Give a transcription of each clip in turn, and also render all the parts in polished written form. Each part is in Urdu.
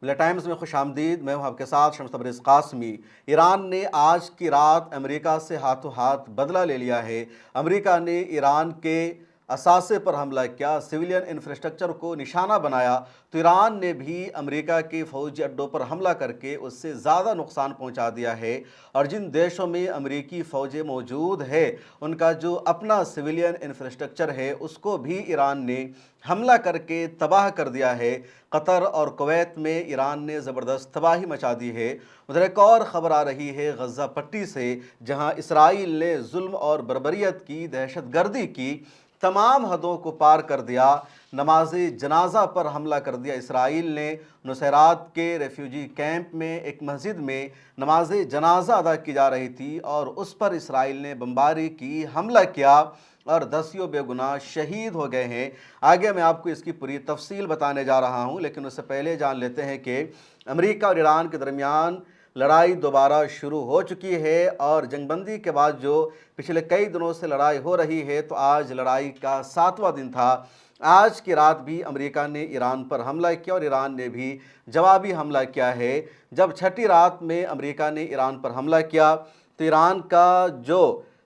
ملا ٹائمز میں خوش آمدید، میں ہوں آپ کے ساتھ شمس تبریز قاسمی۔ ایران نے آج کی رات امریکہ سے ہاتھوں ہاتھ بدلہ لے لیا ہے۔ امریکہ نے ایران کے اثاثے پر حملہ کیا، سویلین انفراسٹرکچر کو نشانہ بنایا، تو ایران نے بھی امریکہ کے فوجی اڈوں پر حملہ کر کے اس سے زیادہ نقصان پہنچا دیا ہے۔ اور جن دیشوں میں امریکی فوجیں موجود ہے ان کا جو اپنا سویلین انفراسٹرکچر ہے اس کو بھی ایران نے حملہ کر کے تباہ کر دیا ہے۔ قطر اور کویت میں ایران نے زبردست تباہی مچا دی ہے۔ ادھر ایک اور خبر آ رہی ہے غزہ پٹی سے، جہاں اسرائیل نے ظلم اور بربریت کی، دہشت گردی کی تمام حدوں کو پار کر دیا۔ نماز جنازہ پر حملہ کر دیا اسرائیل نے۔ نصیرات کے ریفیوجی کیمپ میں ایک مسجد میں نماز جنازہ ادا کی جا رہی تھی اور اس پر اسرائیل نے بمباری کی، حملہ کیا اور دسیوں بے گناہ شہید ہو گئے ہیں۔ آگے میں آپ کو اس کی پوری تفصیل بتانے جا رہا ہوں، لیکن اس سے پہلے جان لیتے ہیں کہ امریکہ اور ایران کے درمیان لڑائی دوبارہ شروع ہو چکی ہے، اور جنگ بندی کے بعد جو پچھلے کئی دنوں سے لڑائی ہو رہی ہے، تو آج لڑائی کا 7واں دن تھا۔ آج کی رات بھی امریکہ نے ایران پر حملہ کیا اور ایران نے بھی جوابی حملہ کیا ہے۔ جب چھٹی رات میں امریکہ نے ایران پر حملہ کیا تو ایران کا جو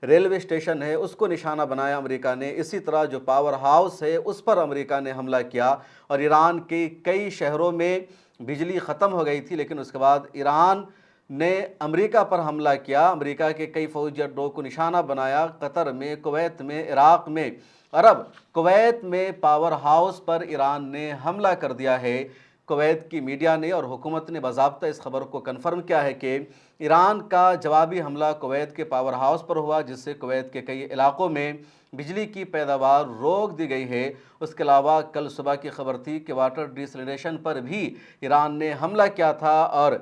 ریلوے اسٹیشن ہے اس کو نشانہ بنایا امریکہ نے۔ اسی طرح جو پاور ہاؤس ہے اس پر امریکہ نے حملہ کیا، اور ایران کے کئی شہروں میں بجلی ختم ہو گئی تھی، لیکن اس کے بعد ایران نے امریکہ پر حملہ کیا، امریکہ کے کئی فوجی اڈوں کو نشانہ بنایا، قطر میں، کویت میں، عراق میں، عرب کویت میں پاور ہاؤس پر ایران نے حملہ کر دیا ہے۔ کویت کی میڈیا نے اور حکومت نے باضابطہ اس خبر کو کنفرم کیا ہے کہ ایران کا جوابی حملہ کویت کے پاور ہاؤس پر ہوا، جس سے کویت کے کئی علاقوں میں بجلی کی پیداوار روک دی گئی ہے۔ اس کے علاوہ کل صبح کی خبر تھی کہ واٹر ڈیسلریشن پر بھی ایران نے حملہ کیا تھا، اور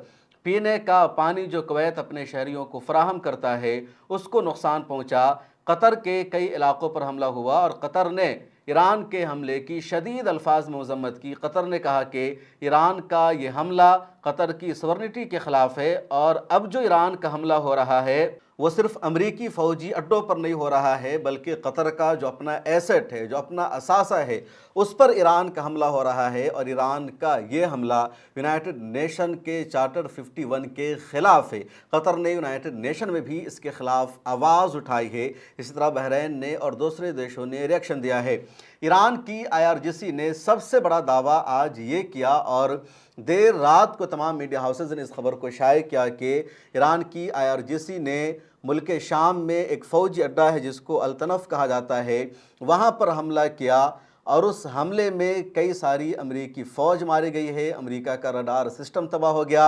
پینے کا پانی جو کویت اپنے شہریوں کو فراہم کرتا ہے اس کو نقصان پہنچا۔ قطر کے کئی علاقوں پر حملہ ہوا اور قطر نے ایران کے حملے کی شدید الفاظ میں مذمت کی۔ قطر نے کہا کہ ایران کا یہ حملہ قطر کی سورنٹی کے خلاف ہے، اور اب جو ایران کا حملہ ہو رہا ہے وہ صرف امریکی فوجی اڈوں پر نہیں ہو رہا ہے، بلکہ قطر کا جو اپنا ایسٹ ہے، جو اپنا اثاثہ ہے، اس پر ایران کا حملہ ہو رہا ہے۔ اور ایران کا یہ حملہ یونائٹڈ نیشن کے چارٹر 51 کے خلاف ہے۔ قطر نے یونائٹڈ نیشن میں بھی اس کے خلاف آواز اٹھائی ہے۔ اسی طرح بحرین نے اور دوسرے دیشوں نے ریئیکشن دیا ہے۔ ایران کی IRGC نے سب سے بڑا دعویٰ آج یہ کیا، اور دیر رات کو تمام میڈیا ہاؤسز نے اس خبر کو شائع کیا کہ ایران کی IRGC نے ملک شام میں ایک فوجی اڈہ ہے جس کو الطنف کہا جاتا ہے، وہاں پر حملہ کیا، اور اس حملے میں کئی ساری امریکی فوج ماری گئی ہے۔ امریکہ کا رڈار سسٹم تباہ ہو گیا،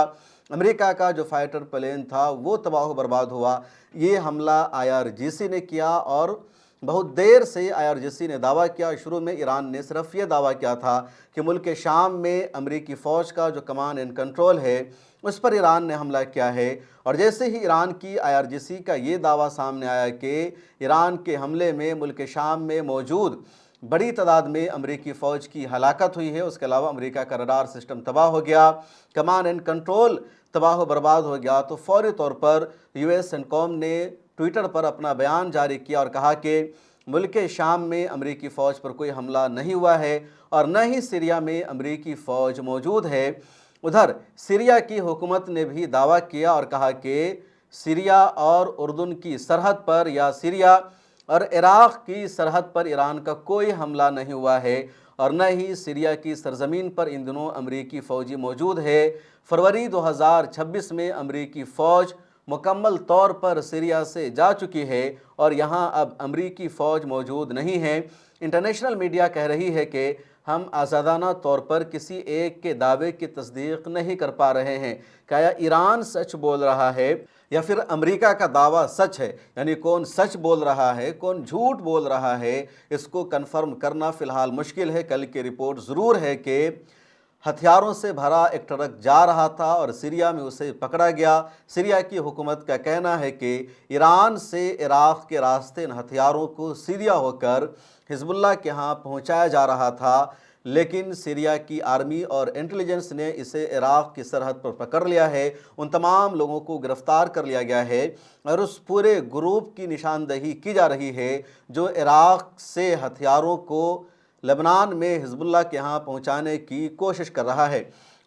امریکہ کا جو فائٹر پلین تھا وہ تباہ و برباد ہوا۔ یہ حملہ IRGC نے کیا، اور بہت دیر سے IRGC نے دعویٰ کیا۔ شروع میں ایران نے صرف یہ دعویٰ کیا تھا کہ ملک شام میں امریکی فوج کا جو کمانڈ اینڈ کنٹرول ہے اس پر ایران نے حملہ کیا ہے، اور جیسے ہی ایران کی IRGC کا یہ دعویٰ سامنے آیا کہ ایران کے حملے میں ملک شام میں موجود بڑی تعداد میں امریکی فوج کی ہلاکت ہوئی ہے، اس کے علاوہ امریکہ کا رڈار سسٹم تباہ ہو گیا، کمانڈ اینڈ کنٹرول تباہ و برباد ہو گیا، تو فوری طور پر US سینٹکوم نے ٹویٹر پر اپنا بیان جاری کیا اور کہا کہ ملک شام میں امریکی فوج پر کوئی حملہ نہیں ہوا ہے، اور نہ ہی سیریا میں امریکی فوج موجود ہے۔ ادھر سیریا کی حکومت نے بھی دعویٰ کیا اور کہا کہ سیریا اور اردن کی سرحد پر یا سیریا اور عراق کی سرحد پر ایران کا کوئی حملہ نہیں ہوا ہے، اور نہ ہی سیریا کی سرزمین پر ان دنوں امریکی فوجی موجود ہے۔ فروری 2026 میں امریکی فوج مکمل طور پر سیریا سے جا چکی ہے، اور یہاں اب امریکی فوج موجود نہیں ہے۔ انٹرنیشنل میڈیا کہہ رہی ہے کہ ہم آزادانہ طور پر کسی ایک کے دعوے کی تصدیق نہیں کر پا رہے ہیں۔ کیا ایران سچ بول رہا ہے یا پھر امریکہ کا دعویٰ سچ ہے؟ یعنی کون سچ بول رہا ہے، کون جھوٹ بول رہا ہے، اس کو کنفرم کرنا فی الحال مشکل ہے۔ کل کی رپورٹ ضرور ہے کہ ہتھیاروں سے بھرا ایک ٹرک جا رہا تھا اور سیریا میں اسے پکڑا گیا۔ سیریا کی حکومت کا کہنا ہے کہ ایران سے عراق کے راستے ان ہتھیاروں کو سیریا ہو کر حزب اللہ کے ہاں پہنچایا جا رہا تھا، لیکن سیریا کی آرمی اور انٹیلیجنس نے اسے عراق کی سرحد پر پکڑ لیا ہے۔ ان تمام لوگوں کو گرفتار کر لیا گیا ہے، اور اس پورے گروپ کی نشاندہی کی جا رہی ہے جو عراق سے ہتھیاروں کو لبنان میں حزب اللہ کے ہاں پہنچانے کی کوشش کر رہا ہے۔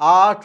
8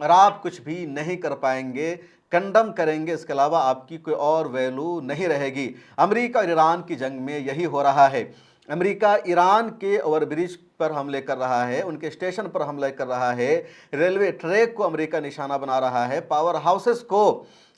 اور آپ کچھ بھی نہیں کر پائیں گے، کنڈم کریں گے، اس کے علاوہ آپ کی کوئی اور ویلو نہیں رہے گی۔ امریکہ اور ایران کی جنگ میں یہی ہو رہا ہے۔ امریکہ ایران کے اوور برج پر حملے کر رہا ہے، ان کے اسٹیشن پر حملہ کر رہا ہے، ریلوے ٹریک کو امریکہ نشانہ بنا رہا ہے، پاور ہاؤسز کو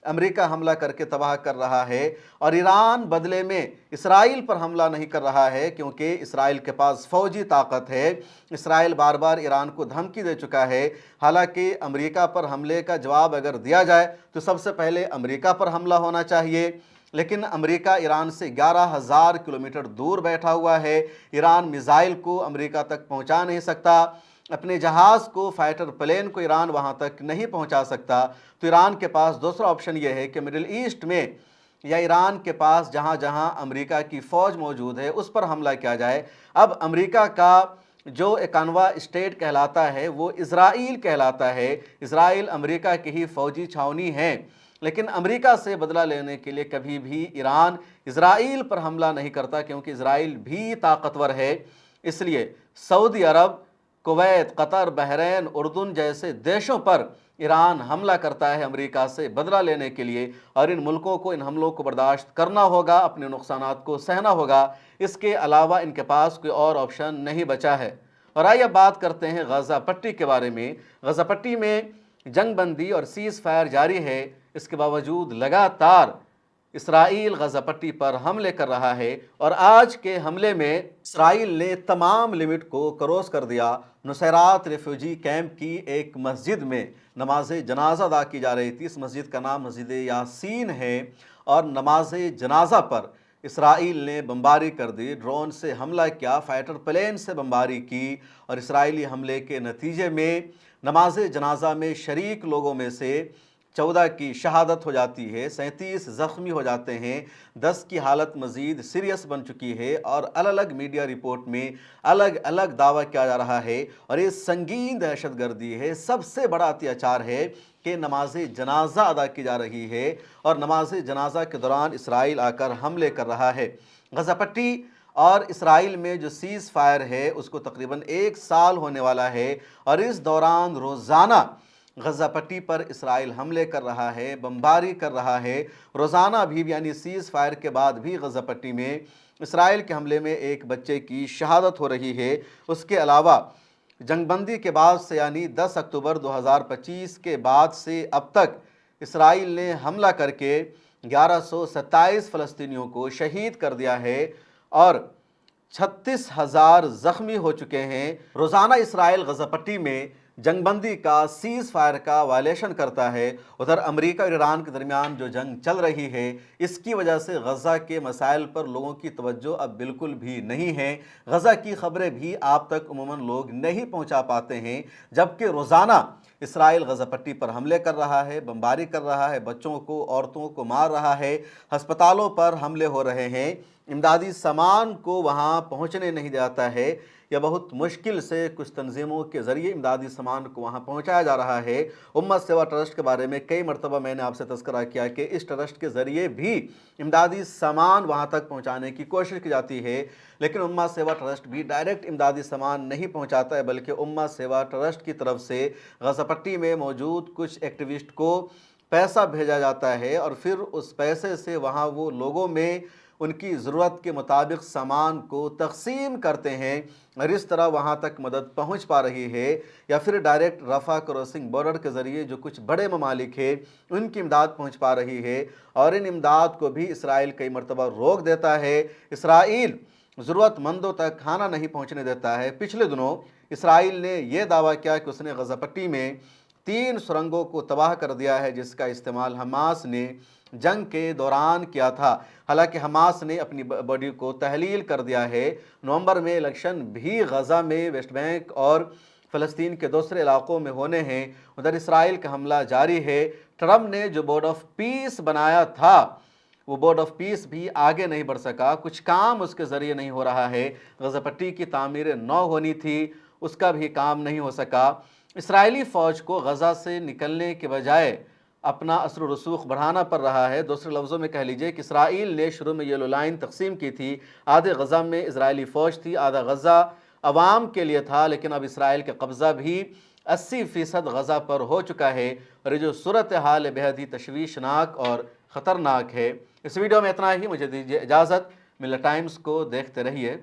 امریکہ حملہ کر کے تباہ کر رہا ہے، اور ایران بدلے میں اسرائیل پر حملہ نہیں کر رہا ہے کیونکہ اسرائیل کے پاس فوجی طاقت ہے۔ اسرائیل بار بار ایران کو دھمکی دے چکا ہے، حالانکہ امریکہ پر حملے کا جواب اگر دیا جائے تو سب سے پہلے امریکہ پر حملہ ہونا چاہیے، لیکن امریکہ ایران سے 11,000 کلومیٹر دور بیٹھا ہوا ہے۔ ایران میزائل کو امریکہ تک پہنچا نہیں سکتا، اپنے جہاز کو، فائٹر پلین کو ایران وہاں تک نہیں پہنچا سکتا، تو ایران کے پاس دوسرا آپشن یہ ہے کہ مڈل ایسٹ میں یا ایران کے پاس جہاں جہاں امریکہ کی فوج موجود ہے اس پر حملہ کیا جائے۔ اب امریکہ کا جو 91واں اسٹیٹ کہلاتا ہے وہ اسرائیل کہلاتا ہے۔ اسرائیل امریکہ کی ہی فوجی چھاونی ہے، لیکن امریکہ سے بدلہ لینے کے لیے کبھی بھی ایران اسرائیل پر حملہ نہیں کرتا کیونکہ اسرائیل بھی طاقتور ہے۔ اس لیے سعودی عرب، کویت، قطر، بحرین، اردن جیسے دیشوں پر ایران حملہ کرتا ہے امریکہ سے بدلہ لینے کے لیے، اور ان ملکوں کو ان حملوں کو برداشت کرنا ہوگا، اپنے نقصانات کو سہنا ہوگا، اس کے علاوہ ان کے پاس کوئی اور آپشن نہیں بچا ہے۔ اور آئیے اب بات کرتے ہیں غزہ پٹی کے بارے میں۔ غزہ پٹی میں جنگ بندی اور سیز فائر جاری ہے، اس کے باوجود لگاتار اسرائیل غزہ پٹی پر حملے کر رہا ہے، اور آج کے حملے میں اسرائیل نے تمام لمٹ کو کروس کر دیا۔ نصیرات ریفیوجی کیمپ کی ایک مسجد میں نماز جنازہ ادا کی جا رہی تھی، اس مسجد کا نام مسجد یاسین ہے، اور نماز جنازہ پر اسرائیل نے بمباری کر دی، ڈرون سے حملہ کیا، فائٹر پلین سے بمباری کی، اور اسرائیلی حملے کے نتیجے میں نماز جنازہ میں شریک لوگوں میں سے 14 کی شہادت ہو جاتی ہے، 37 زخمی ہو جاتے ہیں، 10 کی حالت مزید سیریس بن چکی ہے، اور الگ الگ میڈیا رپورٹ میں الگ الگ دعویٰ کیا جا رہا ہے، اور یہ سنگین دہشت گردی ہے، سب سے بڑا اتیاچار ہے کہ نماز جنازہ ادا کی جا رہی ہے، اور نماز جنازہ کے دوران اسرائیل آ کر حملے کر رہا ہے۔ غزہ پٹی اور اسرائیل میں جو سیز فائر ہے اس کو تقریباً 1 سال ہونے والا ہے، اور اس دوران روزانہ غزہ پٹی پر اسرائیل حملے کر رہا ہے، بمباری کر رہا ہے، روزانہ بھی، یعنی سیز فائر کے بعد بھی غزہ پٹی میں اسرائیل کے حملے میں ایک بچے کی شہادت ہو رہی ہے۔ اس کے علاوہ جنگ بندی کے بعد سے، یعنی 10 اکتوبر 2025 کے بعد سے اب تک اسرائیل نے حملہ کر کے 1127 فلسطینیوں کو شہید کر دیا ہے، اور 36,000 زخمی ہو چکے ہیں۔ روزانہ اسرائیل غزہ پٹی میں جنگ بندی کا، سیز فائر کا وائلیشن کرتا ہے۔ ادھر امریکہ اور ایران کے درمیان جو جنگ چل رہی ہے اس کی وجہ سے غزہ کے مسائل پر لوگوں کی توجہ اب بالکل بھی نہیں ہے، غزہ کی خبریں بھی آپ تک عموماً لوگ نہیں پہنچا پاتے ہیں، جبکہ روزانہ اسرائیل غزہ پٹی پر حملے کر رہا ہے، بمباری کر رہا ہے، بچوں کو، عورتوں کو مار رہا ہے، ہسپتالوں پر حملے ہو رہے ہیں، امدادی سامان کو وہاں پہنچنے نہیں جاتا ہے، یا بہت مشکل سے کچھ تنظیموں کے ذریعے امدادی سامان کو وہاں پہنچایا جا رہا ہے۔ امت سیوا ٹرسٹ کے بارے میں کئی مرتبہ میں نے آپ سے تذکرہ کیا کہ اس ٹرسٹ کے ذریعے بھی امدادی سامان وہاں تک پہنچانے کی کوشش کی جاتی ہے، لیکن امت سیوا ٹرسٹ بھی ڈائریکٹ امدادی سامان نہیں پہنچاتا ہے، بلکہ امت سیوا ٹرسٹ کی طرف سے غزہ پٹی میں موجود کچھ ایکٹیوسٹ کو پیسہ بھیجا جاتا ہے، اور پھر اس پیسے سے وہاں وہ لوگوں میں ان کی ضرورت کے مطابق سامان کو تقسیم کرتے ہیں، اور اس طرح وہاں تک مدد پہنچ پا رہی ہے، یا پھر ڈائریکٹ رفح کراسنگ بارڈر کے ذریعے جو کچھ بڑے ممالک ہیں ان کی امداد پہنچ پا رہی ہے، اور ان امداد کو بھی اسرائیل کئی مرتبہ روک دیتا ہے۔ اسرائیل ضرورت مندوں تک کھانا نہیں پہنچنے دیتا ہے۔ پچھلے دنوں اسرائیل نے یہ دعویٰ کیا کہ اس نے غزہ پٹی میں 3 سرنگوں کو تباہ کر دیا ہے، جس کا استعمال حماس نے جنگ کے دوران کیا تھا، حالانکہ حماس نے اپنی باڈی کو تحلیل کر دیا ہے۔ نومبر میں الیکشن بھی غزہ میں، ویسٹ بینک اور فلسطین کے دوسرے علاقوں میں ہونے ہیں، ادھر اسرائیل کا حملہ جاری ہے۔ ٹرمپ نے جو بورڈ آف پیس بنایا تھا وہ بورڈ آف پیس بھی آگے نہیں بڑھ سکا، کچھ کام اس کے ذریعے نہیں ہو رہا ہے۔ غزہ پٹی کی تعمیر 9 ہونی تھی، اس کا بھی کام نہیں ہو سکا۔ اسرائیلی فوج کو غزہ سے نکلنے کے بجائے اپنا اثر و رسوخ بڑھانا پڑ رہا ہے۔ دوسرے لفظوں میں کہہ لیجئے کہ اسرائیل نے شروع میں یلو لائن تقسیم کی تھی، آدھے غزہ میں اسرائیلی فوج تھی، آدھا غزہ عوام کے لیے تھا، لیکن اب اسرائیل کا قبضہ بھی 80% غزہ پر ہو چکا ہے، اور یہ جو صورتحال بہت ہی تشویشناک اور خطرناک ہے۔ اس ویڈیو میں اتنا ہی، مجھے دیجیے اجازت، ملت ٹائمز کو دیکھتے رہیے۔